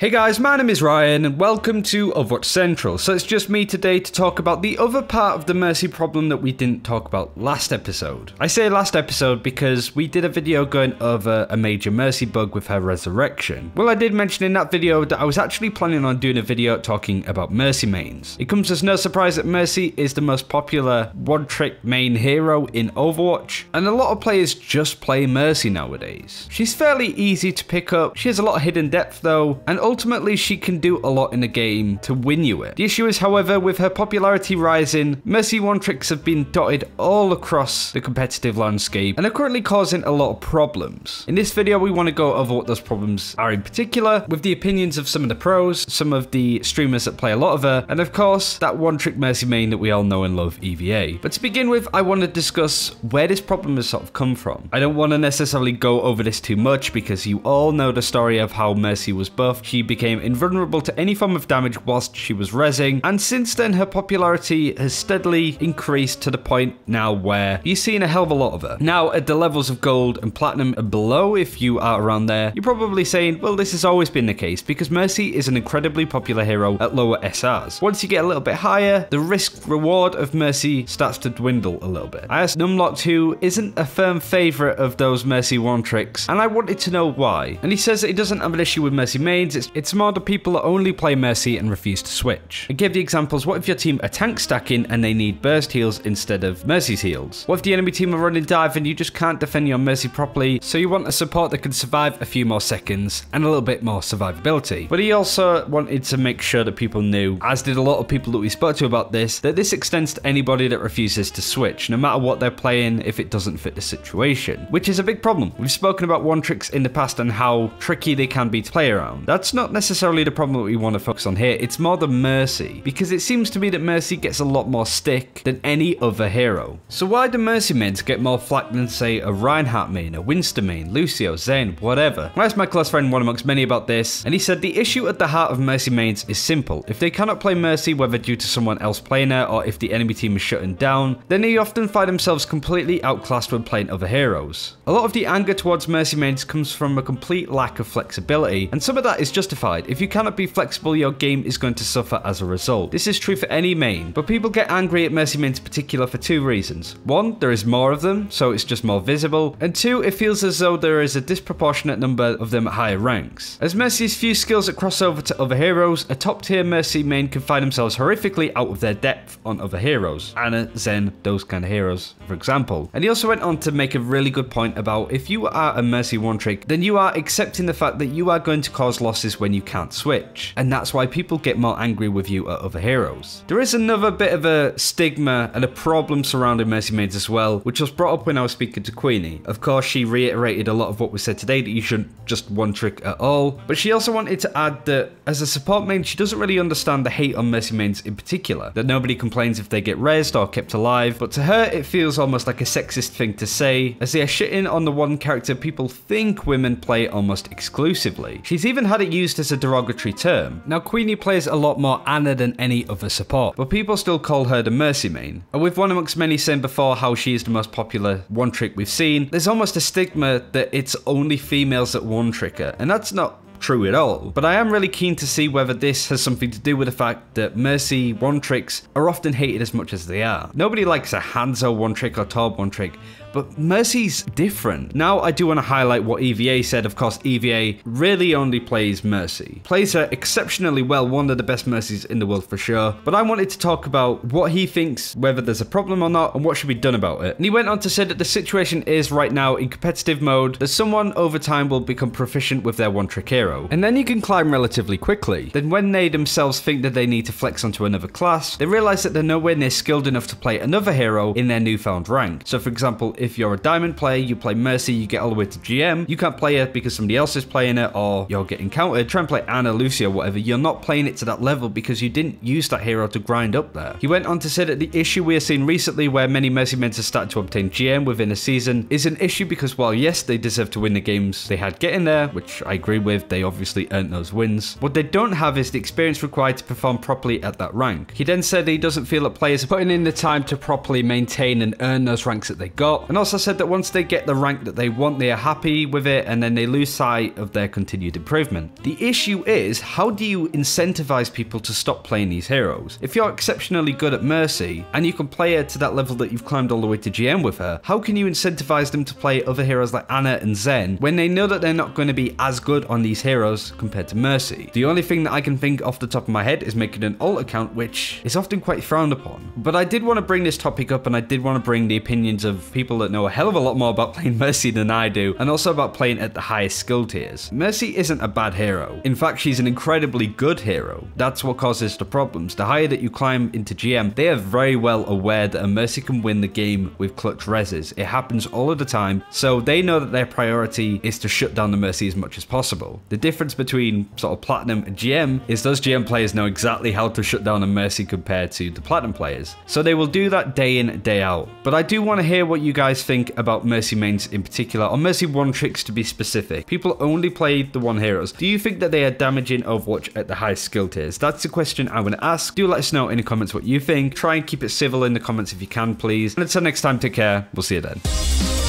Hey guys, my name is Ryan and welcome to Overwatch Central. So it's just me today to talk about the other part of the Mercy problem that we didn't talk about last episode. I say last episode because we did a video going over a major Mercy bug with her resurrection. Well, I did mention in that video that I was actually planning on doing a video talking about Mercy mains. It comes as no surprise that Mercy is the most popular one-trick main hero in Overwatch, and a lot of players just play Mercy nowadays. She's fairly easy to pick up, she has a lot of hidden depth though, and ultimately she can do a lot in the game to win you it. The issue is, however, with her popularity rising, Mercy one-tricks have been dotted all across the competitive landscape and are currently causing a lot of problems. In this video we want to go over what those problems are in particular, with the opinions of some of the pros, some of the streamers that play a lot of her, and of course that one-trick Mercy main that we all know and love, EVA. But to begin with, I want to discuss where this problem has sort of come from. I don't want to necessarily go over this too much because you all know the story of how Mercy was buffed. She became invulnerable to any form of damage whilst she was rezzing, and since then her popularity has steadily increased to the point now where you're seeing a hell of a lot of her. Now at the levels of gold and platinum and below, if you are around there, you're probably saying, well, this has always been the case because Mercy is an incredibly popular hero at lower SRs. Once you get a little bit higher, the risk reward of Mercy starts to dwindle a little bit. I asked Numlocked, who isn't a firm favourite of those Mercy one tricks, and I wanted to know why. And he says that he doesn't have an issue with Mercy mains, it's more the people that only play Mercy and refuse to switch. I gave the examples: what if your team are tank stacking and they need burst heals instead of Mercy's heals? What if the enemy team are running dive and you just can't defend your Mercy properly, so you want a support that can survive a few more seconds and a little bit more survivability? But he also wanted to make sure that people knew, as did a lot of people that we spoke to about this, that this extends to anybody that refuses to switch, no matter what they're playing, if it doesn't fit the situation, which is a big problem. We've spoken about one tricks in the past and how tricky they can be to play around. That's not necessarily the problem that we want to focus on here, it's more the Mercy, because it seems to me that Mercy gets a lot more stick than any other hero. So why do Mercy mains get more flack than, say, a Reinhardt main, a Winston main, Lucio, Zen, whatever? I asked my close friend, one amongst many, about this, and he said the issue at the heart of Mercy mains is simple. If they cannot play Mercy, whether due to someone else playing her or if the enemy team is shutting down, then they often find themselves completely outclassed when playing other heroes. A lot of the anger towards Mercy mains comes from a complete lack of flexibility, and some of that is justified. If you cannot be flexible, your game is going to suffer as a result. This is true for any main, but people get angry at Mercy mains in particular for two reasons. One, there is more of them, so it's just more visible, and two, it feels as though there is a disproportionate number of them at higher ranks. As Mercy's few skills that cross over to other heroes, a top tier Mercy main can find themselves horrifically out of their depth on other heroes. Ana, Zen, those kind of heroes, for example. And he also went on to make a really good point about if you are a Mercy one trick, then you are accepting the fact that you are going to cause losses when you can't switch, and that's why people get more angry with you at other heroes. There is another bit of a stigma and a problem surrounding Mercy mains as well, which was brought up when I was speaking to Queenie. Of course, she reiterated a lot of what was said today, that you shouldn't just one trick at all, but she also wanted to add that as a support main, she doesn't really understand the hate on Mercy mains in particular, that nobody complains if they get rezzed or kept alive, but to her it feels almost like a sexist thing to say, as they are shitting on the one character people think women play almost exclusively. She's even had it used as a derogatory term. Now Queenie plays a lot more Ana than any other support, but people still call her the Mercy main. And with one amongst many saying before how she is the most popular one trick we've seen, there's almost a stigma that it's only females that one trick her, and that's not true at all. But I am really keen to see whether this has something to do with the fact that Mercy one tricks are often hated as much as they are. Nobody likes a Hanzo one trick or Torb one trick, but Mercy's different. Now I do want to highlight what EVA said. Of course, EVA really only plays Mercy. Plays her exceptionally well, one of the best Mercies in the world for sure. But I wanted to talk about what he thinks, whether there's a problem or not, and what should be done about it. And he went on to say that the situation is right now in competitive mode that someone over time will become proficient with their one trick hero, and then you can climb relatively quickly. Then when they themselves think that they need to flex onto another class, they realize that they're nowhere near skilled enough to play another hero in their newfound rank. So for example, if you're a diamond player, you play Mercy, you get all the way to GM, you can't play it because somebody else is playing it or you're getting countered. Try and play Ana, Lucio, whatever, you're not playing it to that level because you didn't use that hero to grind up there. He went on to say that the issue we are seeing recently where many Mercy mains have started to obtain GM within a season is an issue because while yes, they deserve to win the games they had getting there, which I agree with, they obviously earned those wins, what they don't have is the experience required to perform properly at that rank. He then said he doesn't feel that players are putting in the time to properly maintain and earn those ranks that they got, and also said that once they get the rank that they want, they are happy with it, and then they lose sight of their continued improvement. The issue is, how do you incentivize people to stop playing these heroes? If you're exceptionally good at Mercy, and you can play her to that level that you've climbed all the way to GM with her, how can you incentivize them to play other heroes like Anna and Zen when they know that they're not going to be as good on these heroes compared to Mercy? The only thing that I can think off the top of my head is making an alt account, which is often quite frowned upon. But I did want to bring this topic up, and I did want to bring the opinions of people that know a hell of a lot more about playing Mercy than I do, and also about playing at the highest skill tiers. Mercy isn't a bad hero. In fact, she's an incredibly good hero. That's what causes the problems. The higher that you climb into GM, they are very well aware that a Mercy can win the game with clutch reses. It happens all of the time, so they know that their priority is to shut down the Mercy as much as possible. The difference between sort of Platinum and GM is those GM players know exactly how to shut down a Mercy compared to the Platinum players. So they will do that day in, day out. But I do want to hear what you guys think about Mercy mains in particular, or Mercy one tricks to be specific. People only play the one heroes. Do you think that they are damaging Overwatch at the highest skill tiers? That's the question I want to ask. Do let us know in the comments what you think. Try and keep it civil in the comments if you can, please. And until next time, take care. We'll see you then.